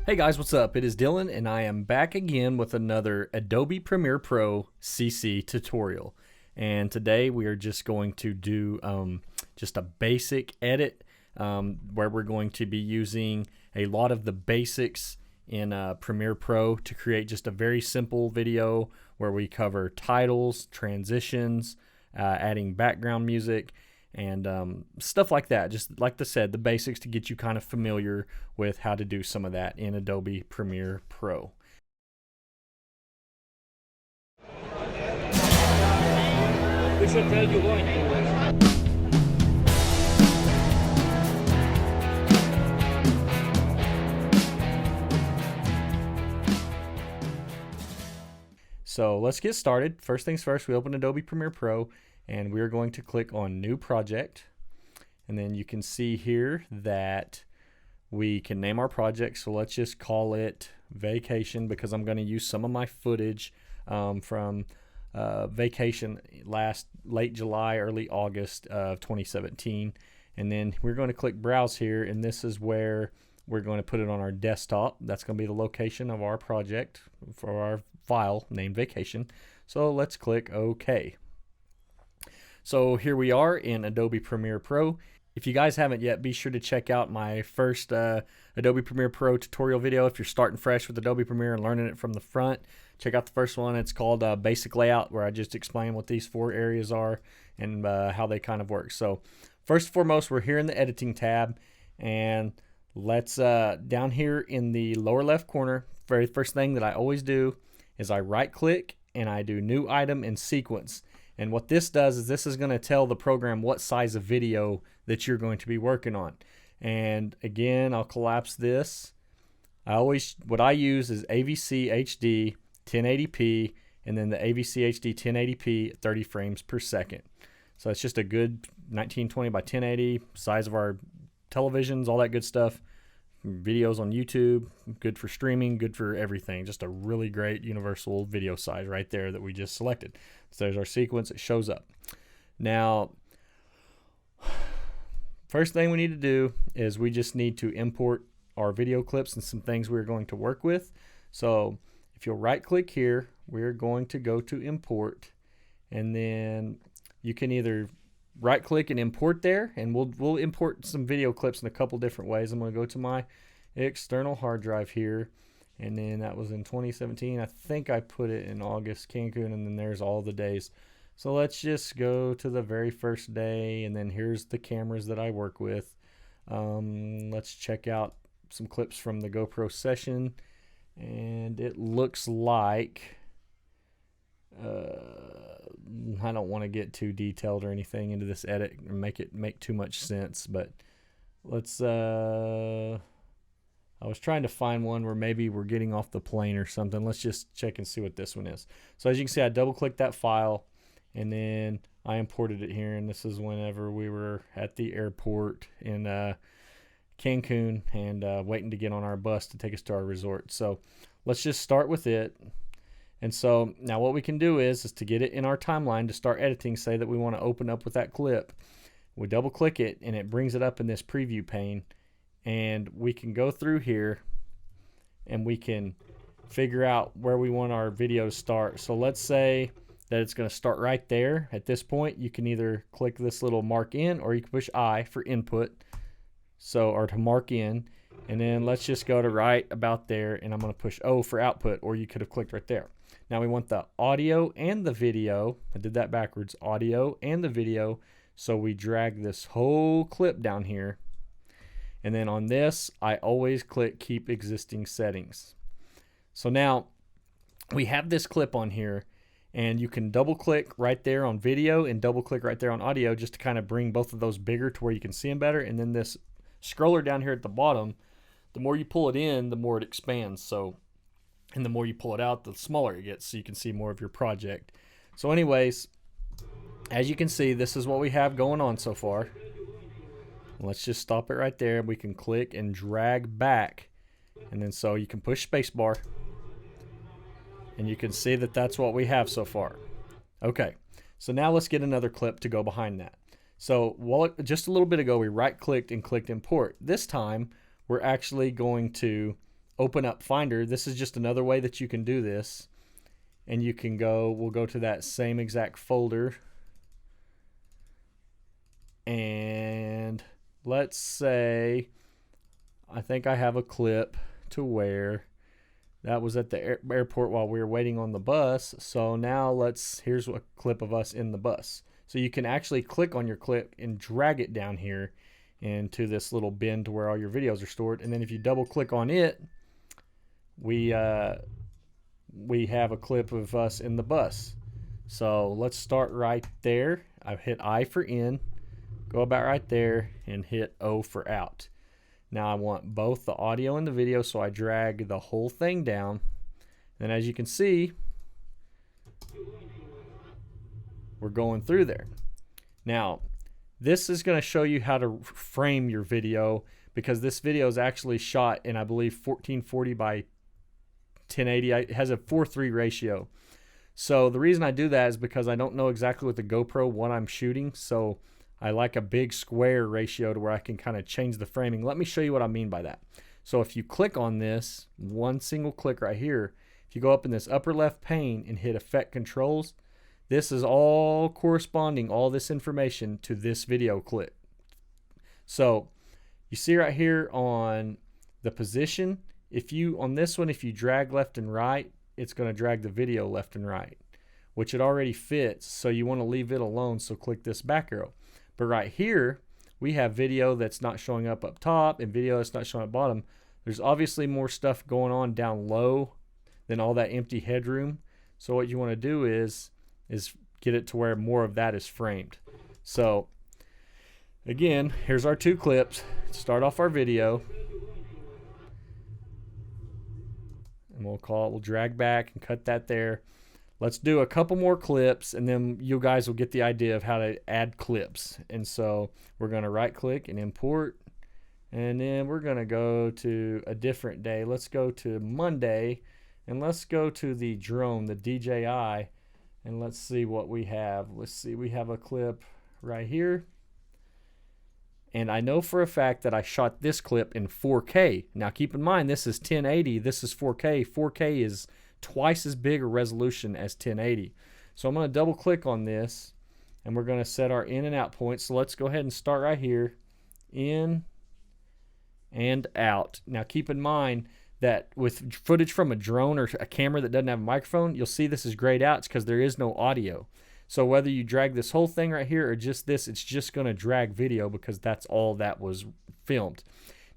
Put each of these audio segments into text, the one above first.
Hey guys, what's up? It is Dylan and I am back again with another Adobe Premiere Pro CC tutorial. And today we are just going to do just a basic edit where we're going to be using a lot of the basics in Premiere Pro to create just a very simple video where we cover titles, transitions, adding background music, and stuff like that. Just like I said, the basics to get you kind of familiar with how to do some of that in Adobe Premiere Pro. We should tell you what. So let's get started. First things first, we open Adobe Premiere Pro and we're going to click on New Project. And then you can see here that we can name our project. So let's just call it Vacation because I'm going to use some of my footage from vacation late July, early August of 2017. And then we're going to click Browse here, and this is where we're going to put it on our desktop. That's going to be the location of our project for our file named Vacation. So let's click OK. So here we are in Adobe Premiere Pro. If you guys haven't yet, be sure to check out my first Adobe Premiere Pro tutorial video. If you're starting fresh with Adobe Premiere and learning it from the front, check out the first one. It's called Basic Layout, where I just explain what these 4 areas are and how they kind of work. So first and foremost, we're here in the Editing tab, and let's down here in the lower left corner, very first thing that I always do is I right click and I do New Item and Sequence. And what this does is this is going to tell the program what size of video that you're going to be working on. And again, I'll collapse this. What I use is AVC HD 1080p, and then the AVC HD 1080p 30 frames per second. So it's just a good 1920 by 1080 size of our televisions, all that good stuff. Videos on YouTube, good for streaming, good for everything. Just a really great universal video size right there that we just selected. So there's our sequence. It shows up. Now, first thing we need to do is we just need to import our video clips and some things we're going to work with. So if you'll right click here, we're going to go to import, and then you can either right click and import there, and we'll import some video clips in a couple different ways. I'm going to go to my external hard drive here, and then that was in 2017. I think I put it in August, Cancun, and then there's all the days. So let's just go to the very first day, and then here's the cameras that I work with. Let's check out some clips from the GoPro session, and it looks like I don't want to get too detailed or anything into this edit and make too much sense, but let's I was trying to find one where maybe we're getting off the plane or something. Let's just check and see what this one is. So as you can see, I double clicked that file and then I imported it here, and this is whenever we were at the airport in Cancun and waiting to get on our bus to take us to our resort. So let's just start with it. And so now what we can do is to get it in our timeline to start editing, say that we want to open up with that clip. We double click it and it brings it up in this preview pane, and we can go through here and we can figure out where we want our video to start. So let's say that it's going to start right there. At this point, you can either click this little mark in, or you can push I for input, or to mark in. And then let's just go to right about there, and I'm going to push O for output, or you could have clicked right there. Now we want the audio and the video. I did that backwards, audio and the video. So we drag this whole clip down here. And then on this, I always click Keep Existing Settings. So now we have this clip on here, and you can double click right there on video and double click right there on audio just to kind of bring both of those bigger to where you can see them better. And then this scroller down here at the bottom, the more you pull it in, the more it expands. And the more you pull it out, the smaller it gets, so you can see more of your project. So anyways, as you can see, this is what we have going on so far. Let's just stop it right there. We can click and drag back, and then so you can push spacebar, and you can see that that's what we have so far. Okay, so now let's get another clip to go behind that. So just a little bit ago, we right clicked and clicked import. This time we're actually going to open up Finder. This is just another way that you can do this. And you can go, we'll go to that same exact folder. And let's say, I think I have a clip to where that was at the airport while we were waiting on the bus. So now here's a clip of us in the bus. So you can actually click on your clip and drag it down here into this little bin to where all your videos are stored. And then if you double click on it, we have a clip of us in the bus. So let's start right there. I hit I for in, go about right there, and hit O for out. Now I want both the audio and the video, so I drag the whole thing down. And as you can see, we're going through there. Now, this is going to show you how to frame your video, because this video is actually shot in, I believe, 1440 by 1080. It has a 4:3 ratio. So the reason I do that is because I don't know exactly with the GoPro what I'm shooting. So I like a big square ratio to where I can kind of change the framing. Let me show you what I mean by that. So if you click on this, one single click right here, if you go up in this upper left pane and hit Effect Controls, this is all corresponding, all this information to this video clip. So you see right here on the position, on this one, if you drag left and right, it's going to drag the video left and right, which it already fits. So you want to leave it alone. So click this back arrow. But right here, we have video that's not showing up top and video that's not showing up bottom. There's obviously more stuff going on down low than all that empty headroom. So what you want to do is get it to where more of that is framed. So again, here's our two clips. Start off our video. And we'll drag back and cut that there. Let's do a couple more clips, and then you guys will get the idea of how to add clips. And so we're going to right click and import, and then we're going to go to a different day. Let's go to Monday, and let's go to the drone, the DJI, and let's see what we have. Let's see, we have a clip right here. And I know for a fact that I shot this clip in 4K. Now keep in mind, this is 1080, this is 4K. 4K is twice as big a resolution as 1080. So I'm going to double click on this, and we're going to set our in and out points. So let's go ahead and start right here, in and out. Now keep in mind that with footage from a drone or a camera that doesn't have a microphone, you'll see this is grayed out. It's because there is no audio. So whether you drag this whole thing right here or just this, it's just going to drag video because that's all that was filmed.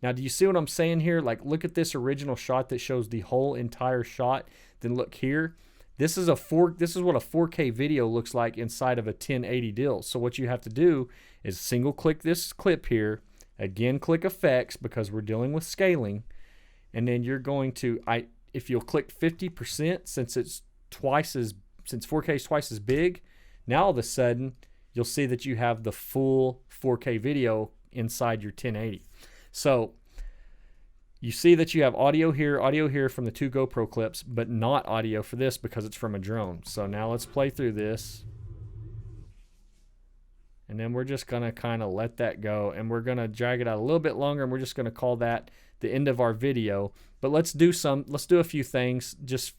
Now, do you see what I'm saying here? Like, look at this original shot that shows the whole entire shot. Then look here. This is what a 4K video looks like inside of a 1080 deal. So what you have to do is single click this clip here. Again, click effects because we're dealing with scaling. And then you're going to, if you'll click 50%, since 4K is twice as big, now all of a sudden you'll see that you have the full 4K video inside your 1080. So you see that you have audio here from the two GoPro clips, but not audio for this because it's from a drone. So now let's play through this. And then we're just going to kind of let that go, and we're going to drag it out a little bit longer, and we're just going to call that the end of our video. But let's do a few things just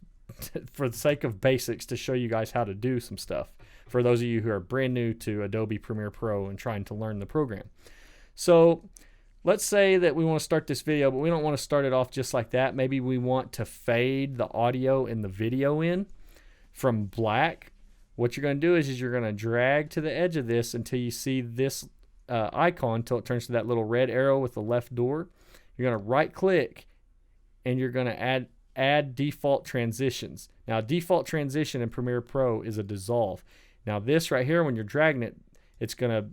for the sake of basics to show you guys how to do some stuff for those of you who are brand new to Adobe Premiere Pro and trying to learn the program. So let's say that we want to start this video, but we don't want to start it off just like that. Maybe we want to fade the audio and the video in from black. What you're going to do is you're going to drag to the edge of this until you see this icon, until it turns to that little red arrow with the left door. You're going to right click, and you're going to add default transitions. Now, default transition in Premiere Pro is a dissolve. Now this right here, when you're dragging it, it's going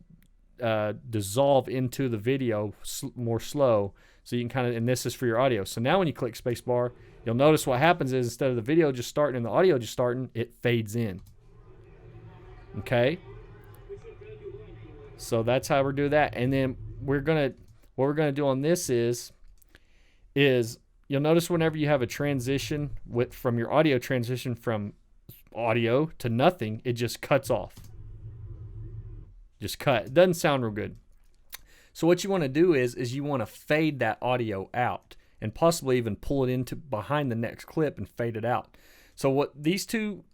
to dissolve into the video more slow, so you can kind of, and this is for your audio. So now when you click spacebar, you'll notice what happens is instead of the video just starting and the audio just starting, it fades in. Okay, so that's how we're doing that. And then what we're gonna do on this is you'll notice whenever you have a transition from your audio transition from audio to nothing, it just cuts off. Just cut. It doesn't sound real good. So what you want to do is you want to fade that audio out. and possibly even pull it into behind the next clip and fade it out. So what these two,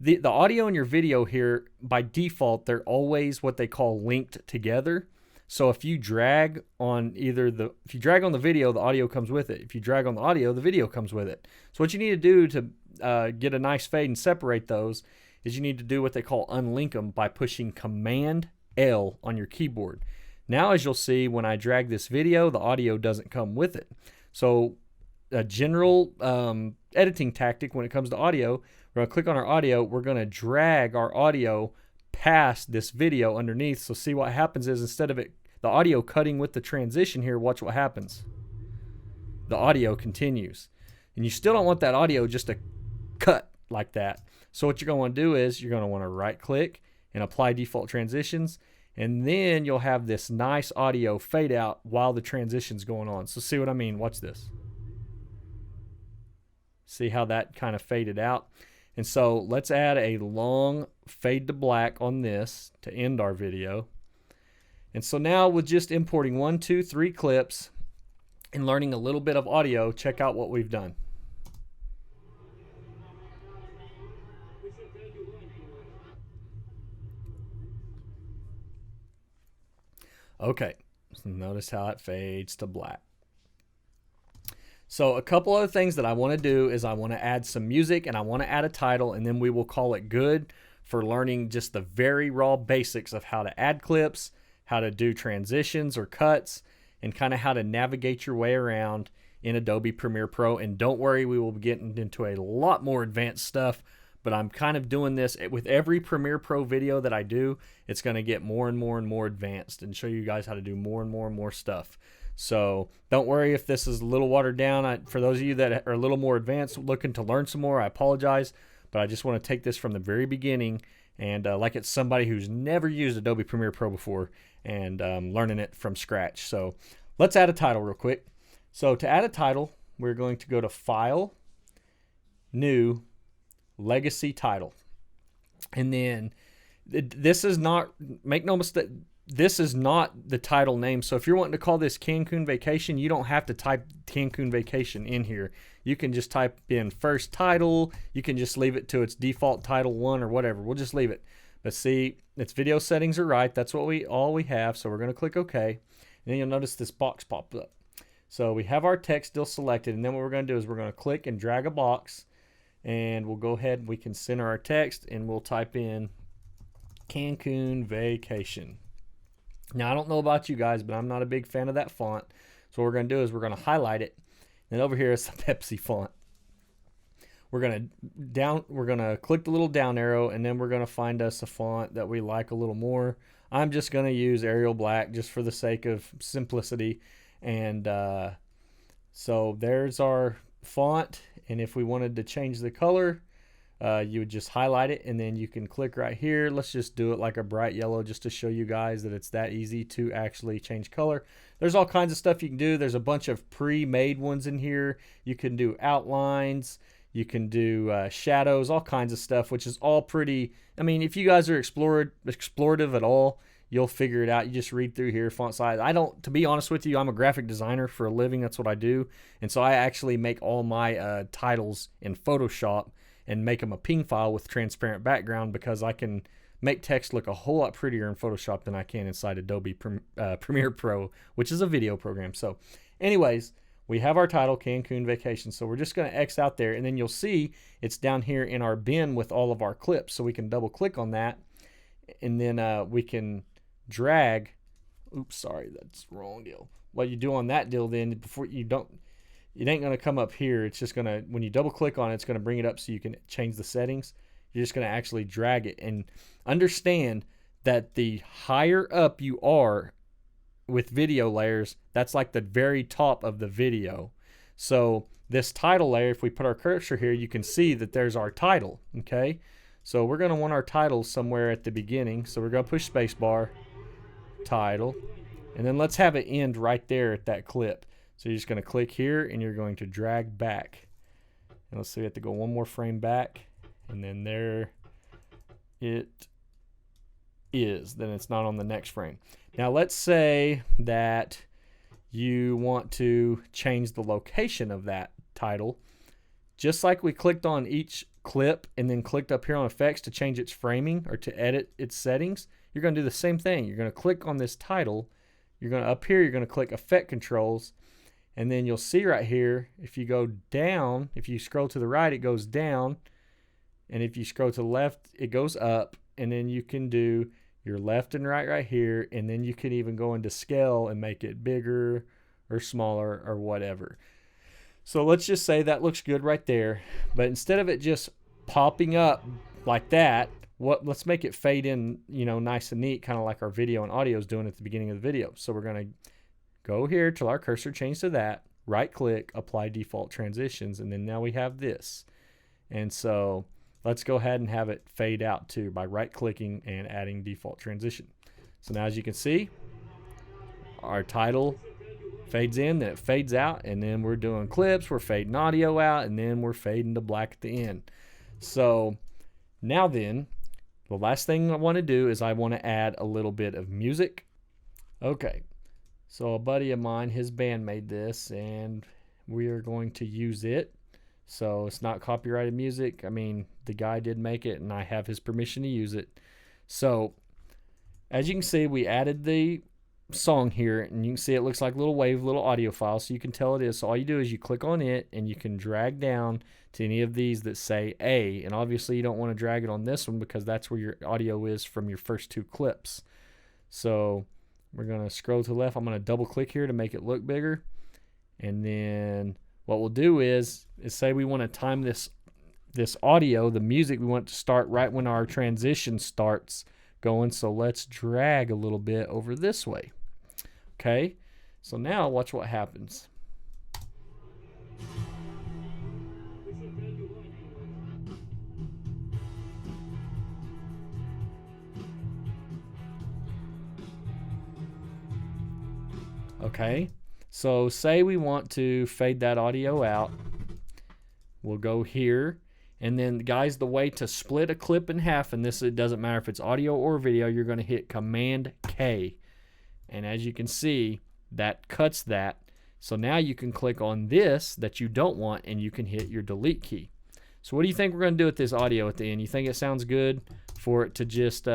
the audio and your video here, by default, they're always what they call linked together. So if you drag on if you drag on the video, the audio comes with it. If you drag on the audio, the video comes with it. So what you need to do to get a nice fade and separate those is you need to do what they call unlink them by pushing Command L on your keyboard. Now, as you'll see, when I drag this video, the audio doesn't come with it. So a general editing tactic when it comes to audio, we're going to click on our audio. We're going to drag our audio past this video underneath. So see what happens is instead of the audio cutting with the transition here, watch what happens. The audio continues. And you still don't want that audio just to cut like that. So what you're going to want to do is you're going to want to right click and apply default transitions. And then you'll have this nice audio fade out while the transition's going on. So see what I mean? Watch this. See how that kind of faded out? And so let's add a long fade to black on this to end our video. And so now with just importing 1, 2, 3 clips and learning a little bit of audio, check out what we've done. Okay, so notice how it fades to black. So a couple other things that I want to do is I want to add some music and I want to add a title, and then we will call it good for learning just the very raw basics of how to add clips, how to do transitions or cuts, and kind of how to navigate your way around in Adobe Premiere Pro. And don't worry, we will be getting into a lot more advanced stuff, but I'm kind of doing this with every Premiere Pro video that I do. It's going to get more and more and more advanced and show you guys how to do more and more and more stuff. So don't worry if this is a little watered down. For those of you that are a little more advanced looking to learn some more, I apologize, but I just want to take this from the very beginning and like it's somebody who's never used Adobe Premiere Pro before and learning it from scratch. So let's add a title real quick. So to add a title, we're going to go to File, New, Legacy Title. And then this is not, make no mistake, this is not the title name. So if you're wanting to call this Cancun Vacation, you don't have to type Cancun Vacation in here. You can just type in first title. You can just leave it to its default title 1 or whatever. We'll just leave it. But see, its video settings are right. That's what all we have. So we're going to click OK. And then you'll notice this box pop up. So we have our text still selected. And then what we're going to do is we're going to click and drag a box. And we'll go ahead and we can center our text and we'll type in Cancun Vacation. Now, I don't know about you guys, but I'm not a big fan of that font. So what we're going to do is we're going to highlight it. And over here is the Pepsi font. We're going to click the little down arrow, and then we're going to find us a font that we like a little more. I'm just going to use Arial Black just for the sake of simplicity. And so there's our font. And if we wanted to change the color, you would just highlight it, and then you can click right here. Let's just do it like a bright yellow just to show you guys that it's that easy to actually change color. There's all kinds of stuff you can do. There's a bunch of pre-made ones in here. You can do outlines. You can do shadows, all kinds of stuff, which is all pretty. I mean, if you guys are explorative at all, you'll figure it out. You just read through here, font size. To be honest with you, I'm a graphic designer for a living. That's what I do. And so I actually make all my titles in Photoshop and make them a ping file with transparent background because I can make text look a whole lot prettier in Photoshop than I can inside Adobe Premiere Pro, which is a video program. So anyways, we have our title, Cancun Vacation. So we're just going to X out there, and then you'll see it's down here in our bin with all of our clips. So we can double click on that, and then we can drag. Oops, sorry, that's the wrong deal. What you do on that deal then, before you don't, it ain't going to come up here. It's just going to, when you double click on it, it's going to bring it up so you can change the settings. You're just going to actually drag it, and understand that the higher up you are with video layers, that's like the very top of the video. So this title layer, if we put our cursor here, you can see that there's our title. Okay, so we're going to want our title somewhere at the beginning. So we're going to push spacebar, title, and then let's have it end right there at that clip. So you're just going to click here, and you're going to drag back. And let's see, we have to go one more frame back, and then there it is. Then it's not on the next frame. Now let's say that you want to change the location of that title. Just like we clicked on each clip and then clicked up here on effects to change its framing or to edit its settings, you're going to do the same thing. You're going to click on this title. You're going to up here, you're going to click effect controls, and then you'll see right here, if you go down, if you scroll to the right, it goes down, and if you scroll to the left, it goes up, and then you can do your left and right here, and then you can even go into scale and make it bigger or smaller or whatever. So let's just say that looks good right there, but instead of it just popping up like that, let's make it fade in, nice and neat, kind of like our video and audio is doing at the beginning of the video. So we're going to go here till our cursor changes to that, right click, apply default transitions, and then now we have this. And so let's go ahead and have it fade out too by right clicking and adding default transition. So now as you can see, our title fades in, then it fades out, and then we're doing clips, we're fading audio out, and then we're fading to black at the end. So now then, the last thing I want to do is I want to add a little bit of music. Okay, so a buddy of mine, his band made this, and we are going to use it. So it's not copyrighted music. I mean, the guy did make it, and I have his permission to use it. So as you can see, we added the song here, and you can see it looks like a little wave, little audio file, so you can tell it is. So all you do is you click on it, and you can drag down to any of these that say A, and obviously you don't want to drag it on this one because that's where your audio is from your first two clips. So we're going to scroll to the left. I'm going to double click here to make it look bigger, and then what we'll do is say we want to time this audio, the music, we want it to start right when our transition starts going. So let's drag a little bit over this way. Okay, so now watch what happens. Okay, so say we want to fade that audio out. We'll go here, and then guys, the way to split a clip in half, and this, it doesn't matter if it's audio or video, you're going to hit Command K, and as you can see, that cuts that. So now you can click on this that you don't want, and you can hit your delete key. So what do you think we're going to do with this audio at the end? You think it sounds good for it to just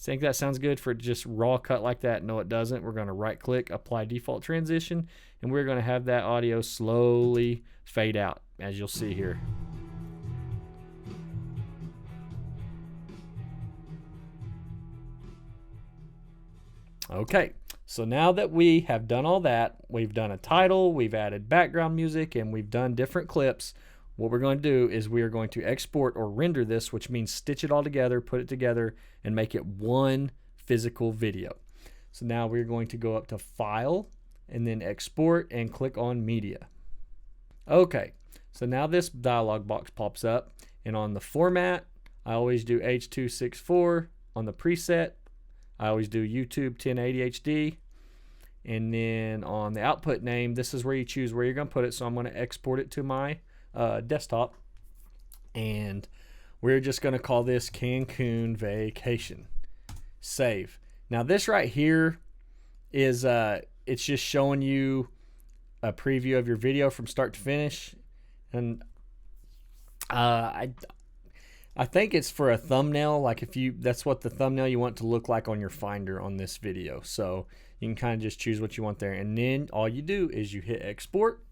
think that sounds good for just raw cut like that? No, it doesn't. We're going to right click, apply default transition, and we're going to have that audio slowly fade out, as you'll see here. Okay, so now that we have done all that, we've done a title, we've added background music, and we've done different clips. What we're going to do is we are going to export or render this, which means stitch it all together, put it together, and make it one physical video. So now we're going to go up to File, and then Export, and click on Media. Okay, so now this dialog box pops up, and on the format, I always do H.264. On the preset, I always do YouTube 1080 HD. And then on the output name, this is where you choose where you're going to put it. So I'm going to export it to my desktop, and we're just going to call this Cancun Vacation. Save. Now this right here is it's just showing you a preview of your video from start to finish, and I think it's for a thumbnail, like that's what the thumbnail you want to look like on your Finder on this video. So you can kind of just choose what you want there, and then all you do is you hit export.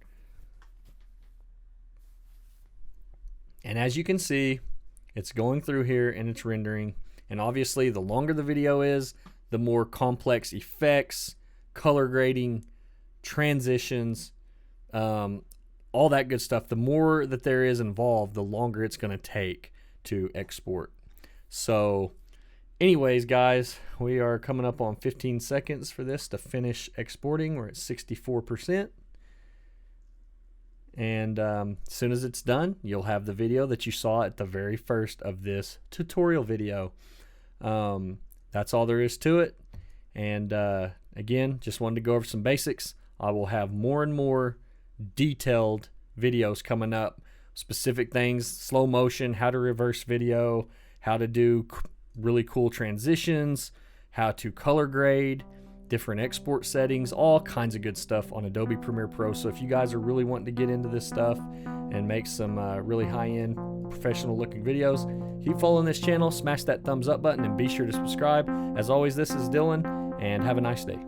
And as you can see, it's going through here and it's rendering. And obviously, the longer the video is, the more complex effects, color grading, transitions, all that good stuff, the more that there is involved, the longer it's going to take to export. So anyways, guys, we are coming up on 15 seconds for this to finish exporting. We're at 64%. And as soon as it's done, you'll have the video that you saw at the very first of this tutorial video. That's all there is to it. And again, just wanted to go over some basics. I will have more and more detailed videos coming up, specific things, slow motion, how to reverse video, how to do really cool transitions, how to color grade, different export settings, all kinds of good stuff on Adobe Premiere Pro. So if you guys are really wanting to get into this stuff and make some really high-end professional looking videos, keep following this channel, smash that thumbs up button, and be sure to subscribe. As always, this is Dylan, and have a nice day.